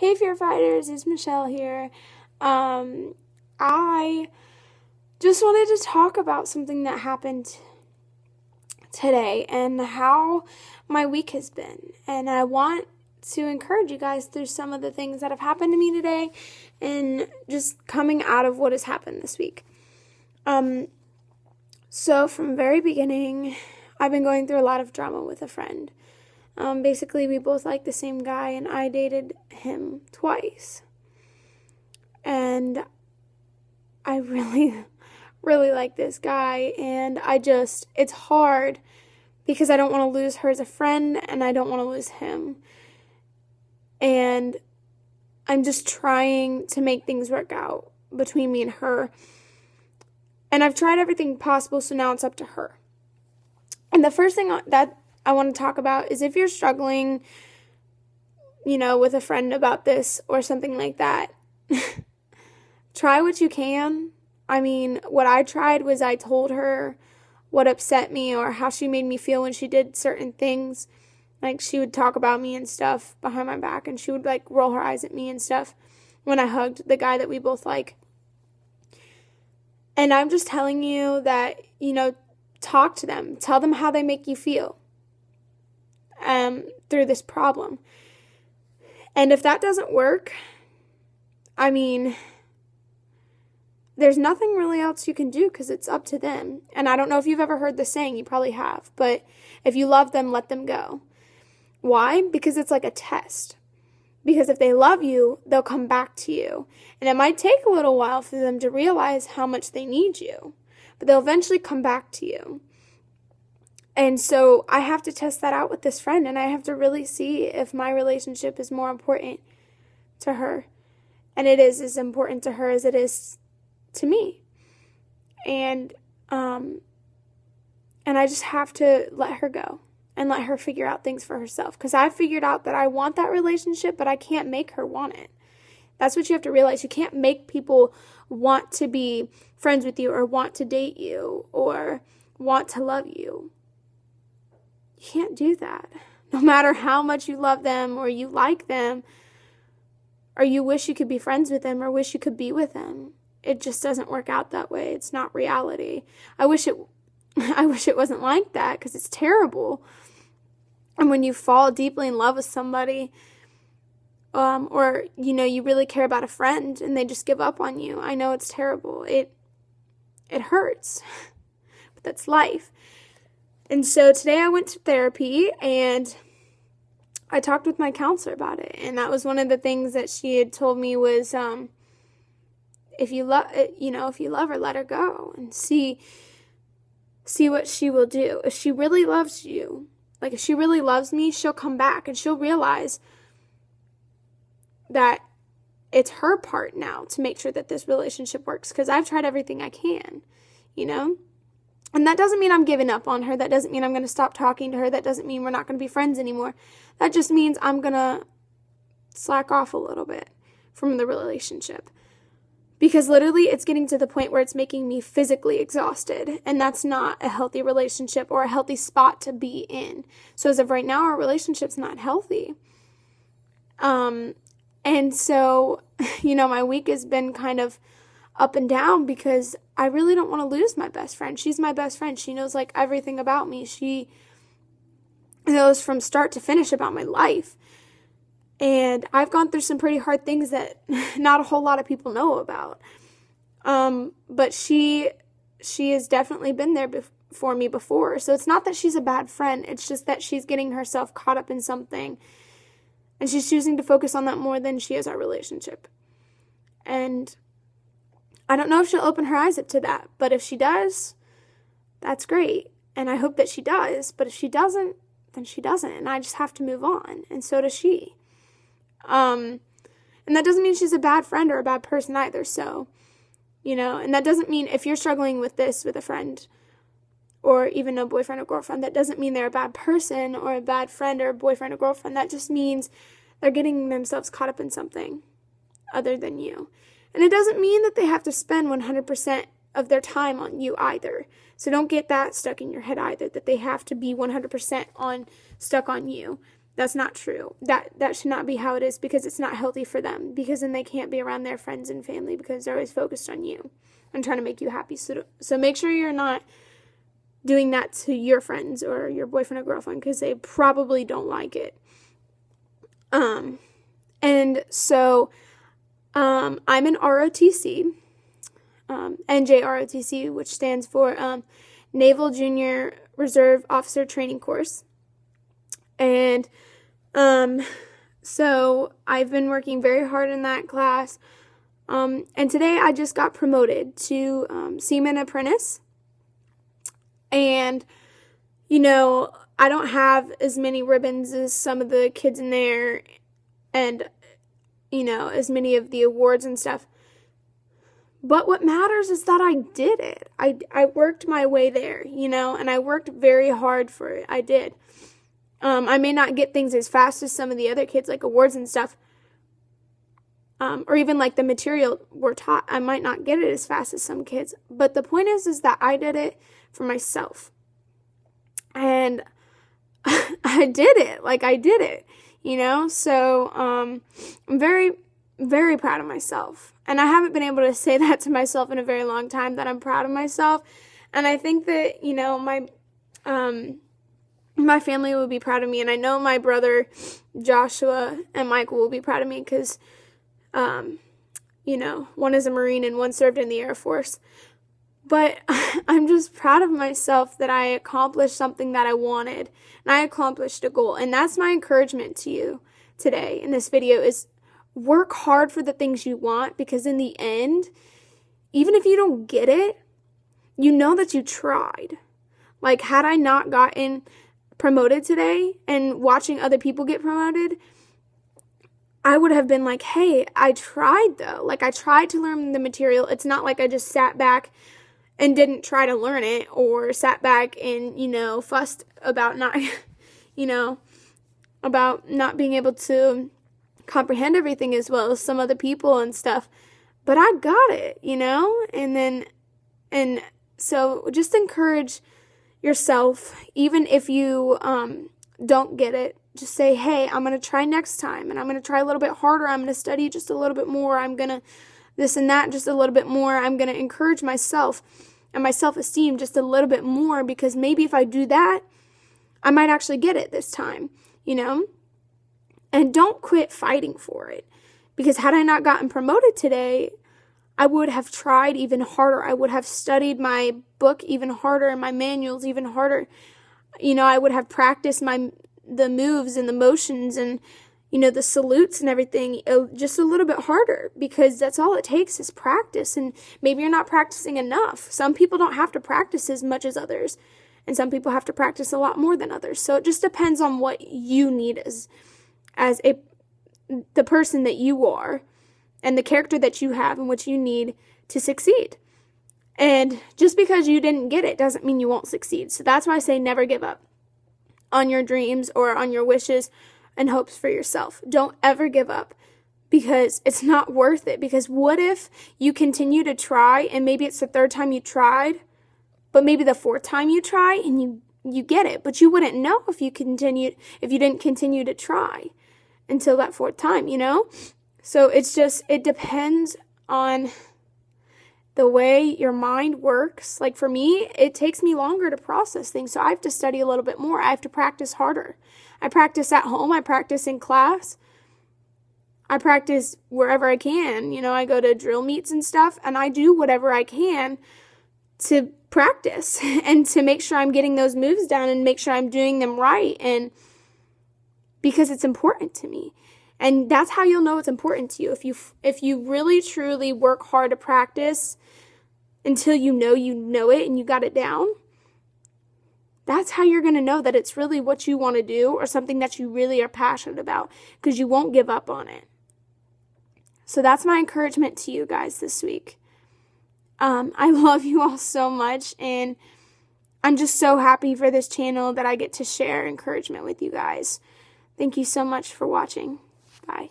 Hey, Fear Fighters, it's Michelle here. I just wanted to talk about something that happened today and how my week has been. And I want to encourage you guys through some of the things that have happened to me today and just coming out of what has happened this week. So from the very beginning, I've been going through a lot of drama with a friend. Basically, we both like the same guy, and I dated him twice. And I really, really like this guy, and it's hard because I don't want to lose her as a friend, and I don't want to lose him. And I'm just trying to make things work out between me and her. And I've tried everything possible, so now it's up to her. And the first thing that I want to talk about is if you're struggling, with a friend about this or something like that, try what you can. I mean, what I tried was I told her what upset me or how she made me feel when she did certain things. Like, she would talk about me and stuff behind my back, and she would, roll her eyes at me and stuff when I hugged the guy that we both like. And I'm just telling you that, talk to them. Tell them how they make you feel through this problem. And if that doesn't work, there's nothing really else you can do because it's up to them. And I don't know if you've ever heard the saying, you probably have, but if you love them, let them go. Why? Because it's like a test. Because if they love you, they'll come back to you. And it might take a little while for them to realize how much they need you, but they'll eventually come back to you. And so I have to test that out with this friend, and I have to really see if my relationship is more important to her. And it is as important to her as it is to me. And I just have to let her go and let her figure out things for herself. Because I figured out that I want that relationship, but I can't make her want it. That's what you have to realize. You can't make people want to be friends with you or want to date you or want to love you. You can't do that. No matter how much you love them or you like them or you wish you could be friends with them or wish you could be with them, it just doesn't work out that way. It's not reality. I wish it wasn't like that because it's terrible. And when you fall deeply in love with somebody, or you really care about a friend and they just give up on you, I know it's terrible. It hurts, but that's life. And so today I went to therapy and I talked with my counselor about it. And that was one of the things that she had told me was, if you love her, let her go and see what she will do. If she really loves you, if she really loves me, she'll come back and she'll realize that it's her part now to make sure that this relationship works, because I've tried everything I can, And that doesn't mean I'm giving up on her. That doesn't mean I'm going to stop talking to her. That doesn't mean we're not going to be friends anymore. That just means I'm going to slack off a little bit from the relationship. Because literally it's getting to the point where it's making me physically exhausted. And that's not a healthy relationship or a healthy spot to be in. So as of right now, our relationship's not healthy. And so, my week has been kind of up and down because I really don't want to lose my best friend. She's my best friend. She knows everything about me. She knows from start to finish about my life. And I've gone through some pretty hard things that not a whole lot of people know about. But she has definitely been there for me before. So it's not that she's a bad friend. It's just that she's getting herself caught up in something. And she's choosing to focus on that more than she is our relationship. And I don't know if she'll open her eyes up to that. But if she does, that's great. And I hope that she does. But if she doesn't, then she doesn't. And I just have to move on. And so does she. And that doesn't mean she's a bad friend or a bad person either. So, and that doesn't mean if you're struggling with this with a friend or even a boyfriend or girlfriend, that doesn't mean they're a bad person or a bad friend or a boyfriend or girlfriend. That just means they're getting themselves caught up in something other than you. And it doesn't mean that they have to spend 100% of their time on you either. So don't get that stuck in your head either, that they have to be 100% stuck on you. That's not true. That should not be how it is, because it's not healthy for them, because then they can't be around their friends and family because they're always focused on you and trying to make you happy. So make sure you're not doing that to your friends or your boyfriend or girlfriend, because they probably don't like it. And so I'm in ROTC, NJROTC, which stands for Naval Junior Reserve Officer Training Course. And so I've been working very hard in that class. And today I just got promoted to Seaman Apprentice. And, I don't have as many ribbons as some of the kids in there, and, as many of the awards and stuff. But what matters is that I did it. I worked my way there, and I worked very hard for it. I did. I may not get things as fast as some of the other kids, like awards and stuff, or even like the material we're taught. I might not get it as fast as some kids. But the point is that I did it for myself. And I did it. Like, I did it, So I'm very, very proud of myself. And I haven't been able to say that to myself in a very long time, that I'm proud of myself. And I think that, my family will be proud of me. And I know my brother Joshua and Michael will be proud of me because, one is a Marine and one served in the Air Force. But I'm just proud of myself that I accomplished something that I wanted, and I accomplished a goal. And that's my encouragement to you today in this video, is work hard for the things you want, because in the end, even if you don't get it, you know that you tried. Like, had I not gotten promoted today and watching other people get promoted, I would have been like, hey, I tried though. Like, I tried to learn the material. It's not like I just sat back and didn't try to learn it, or sat back and, fussed about not, about not being able to comprehend everything as well as some other people and stuff. But I got it, and so just encourage yourself, even if you don't get it. Just say, hey, I'm going to try next time, and I'm going to try a little bit harder. I'm going to study just a little bit more. I'm going to this and that just a little bit more. I'm going to encourage myself and my self-esteem just a little bit more, because maybe if I do that, I might actually get it this time, And don't quit fighting for it, because had I not gotten promoted today, I would have tried even harder. I would have studied my book even harder and my manuals even harder. I would have practiced the moves and the motions and, the salutes and everything just a little bit harder, because that's all it takes is practice. And maybe you're not practicing enough. Some people don't have to practice as much as others, and some people have to practice a lot more than others. So it just depends on what you need as the person that you are, and the character that you have and what you need to succeed. And just because you didn't get it doesn't mean you won't succeed. So that's why I say never give up on your dreams or on your wishes and hopes for yourself. Don't ever give up, because it's not worth it. Because what if you continue to try, and maybe it's the third time you tried, but maybe the fourth time you try and you get it, but you wouldn't know if you didn't continue to try until that fourth time, So it depends on the way your mind works. Like for me, it takes me longer to process things, so I have to study a little bit more. I have to practice harder. I practice at home. I practice in class. I practice wherever I can. I go to drill meets and stuff, and I do whatever I can to practice and to make sure I'm getting those moves down and make sure I'm doing them right, and because it's important to me. And that's how you'll know it's important to you. If you really truly work hard to practice until you know it and you got it down, that's how you're going to know that it's really what you want to do, or something that you really are passionate about, because you won't give up on it. So that's my encouragement to you guys this week. I love you all so much, and I'm just so happy for this channel that I get to share encouragement with you guys. Thank you so much for watching. Bye.